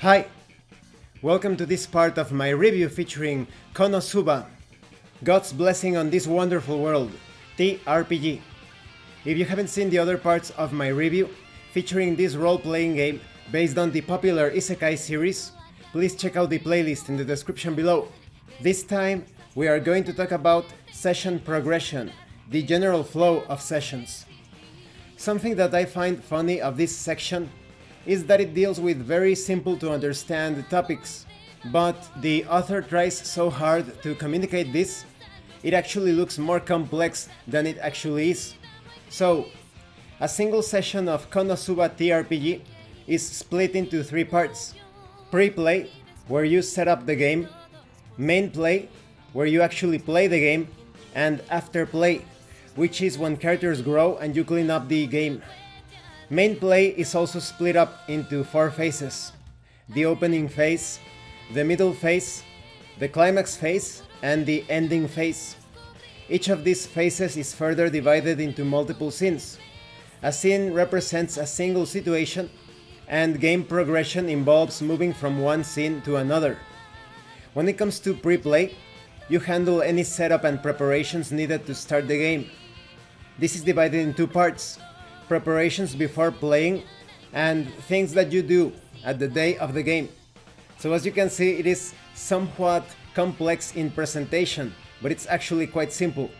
Hi! Welcome to this part of my review featuring Konosuba, God's Blessing on This Wonderful World, TRPG. If you haven't seen the other parts of my review featuring this role-playing game based on the popular isekai series, please check out the playlist in the description below. This time, we are going to talk about session progression, the general flow of sessions. Something that I find funny of this section is that it deals with very simple to understand topics, but the author tries so hard to communicate this, it actually looks more complex than it actually is. So, a single session of Konosuba TRPG is split into three parts: pre-play, where you set up the game; main play, where you actually play the game; and after play, which is when characters grow and you clean up the game. Main play is also split up into four phases: the opening phase, the middle phase, the climax phase, and the ending phase. Each of these phases is further divided into multiple scenes. A scene represents a single situation, and game progression involves moving from one scene to another. When it comes to pre-play, you handle any setup and preparations needed to start the game. This is divided in two parts: preparations before playing and things that you do at the day of the game. So as you can see, it is somewhat complex in presentation, but it's actually quite simple.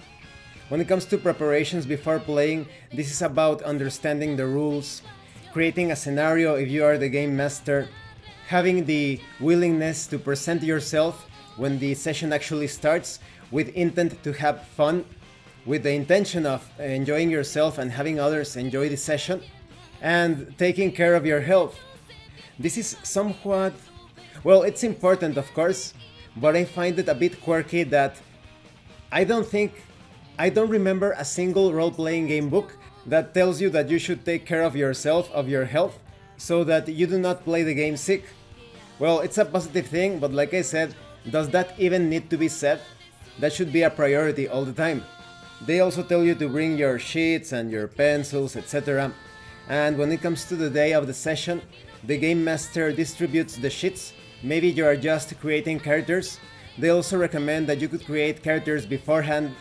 When it comes to preparations before playing, this is about understanding the rules, creating a scenario if you are the game master, having the willingness to present yourself when the session actually starts with intent to have fun, with the intention of enjoying yourself and having others enjoy the session, and taking care of your health. This is somewhat, well, it's important of course, but I find it a bit quirky that I don't remember a single role-playing game book that tells you that you should take care of yourself, of your health, so that you do not play the game sick. Well, it's a positive thing, but like I said, does that even need to be said? That should be a priority all the time. They also tell you to bring your sheets and your pencils, etc. And when it comes to the day of the session, the game master distributes the sheets. Maybe you are just creating characters. They also recommend that you could create characters beforehand.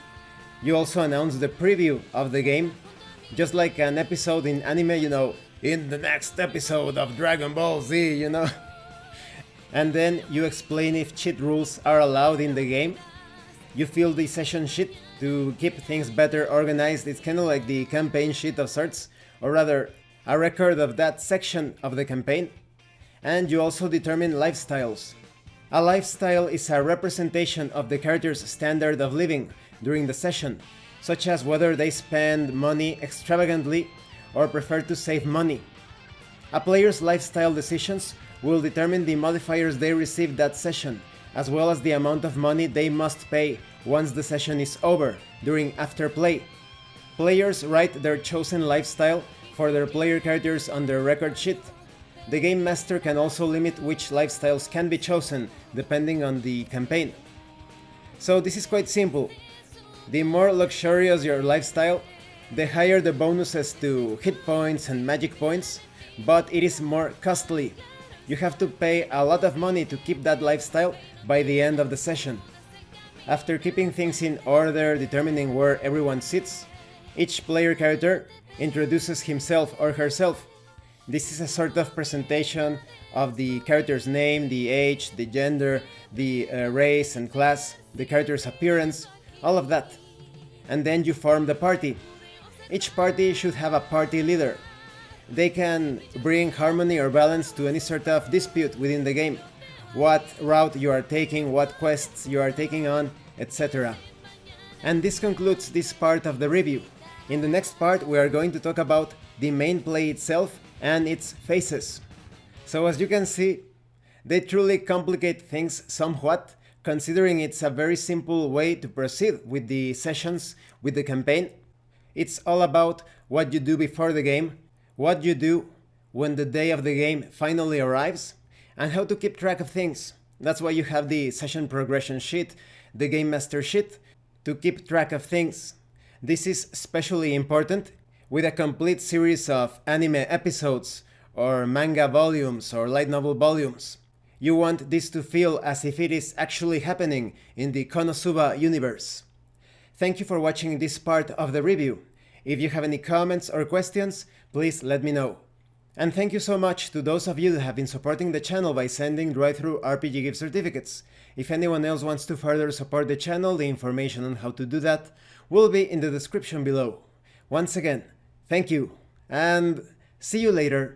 You also announce the preview of the game, just like an episode in anime, in the next episode of Dragon Ball Z, And then you explain if cheat rules are allowed in the game. You fill the session sheet to keep things better organized. It's kind of like the campaign sheet of sorts, or rather, a record of that section of the campaign. And you also determine lifestyles. A lifestyle is a representation of the character's standard of living during the session, such as whether they spend money extravagantly or prefer to save money. A player's lifestyle decisions will determine the modifiers they receive that session, as well as the amount of money they must pay once the session is over, during afterplay. Players write their chosen lifestyle for their player characters on their record sheet. The game master can also limit which lifestyles can be chosen, depending on the campaign. So this is quite simple. The more luxurious your lifestyle, the higher the bonuses to hit points and magic points, but it is more costly. You have to pay a lot of money to keep that lifestyle by the end of the session. After keeping things in order, determining where everyone sits, each player character introduces himself or herself. This is a sort of presentation of the character's name, the age, the gender, the race and class, the character's appearance, all of that. And then you form the party. Each party should have a party leader. They can bring harmony or balance to any sort of dispute within the game. What route you are taking, what quests you are taking on, etc. And this concludes this part of the review. In the next part, we are going to talk about the main play itself and its phases. So as you can see, they truly complicate things somewhat, considering it's a very simple way to proceed with the sessions, with the campaign. It's all about what you do before the game, what you do when the day of the game finally arrives, and how to keep track of things. That's why you have the session progression sheet, the game master sheet, to keep track of things. This is especially important with a complete series of anime episodes or manga volumes, or light novel volumes. You want this to feel as if it is actually happening in the Konosuba universe. Thank you for watching this part of the review. If you have any comments or questions, please let me know. And thank you so much to those of you that have been supporting the channel by sending drive-thru RPG gift certificates. If anyone else wants to further support the channel, the information on how to do that will be in the description below. Once again, thank you, and see you later.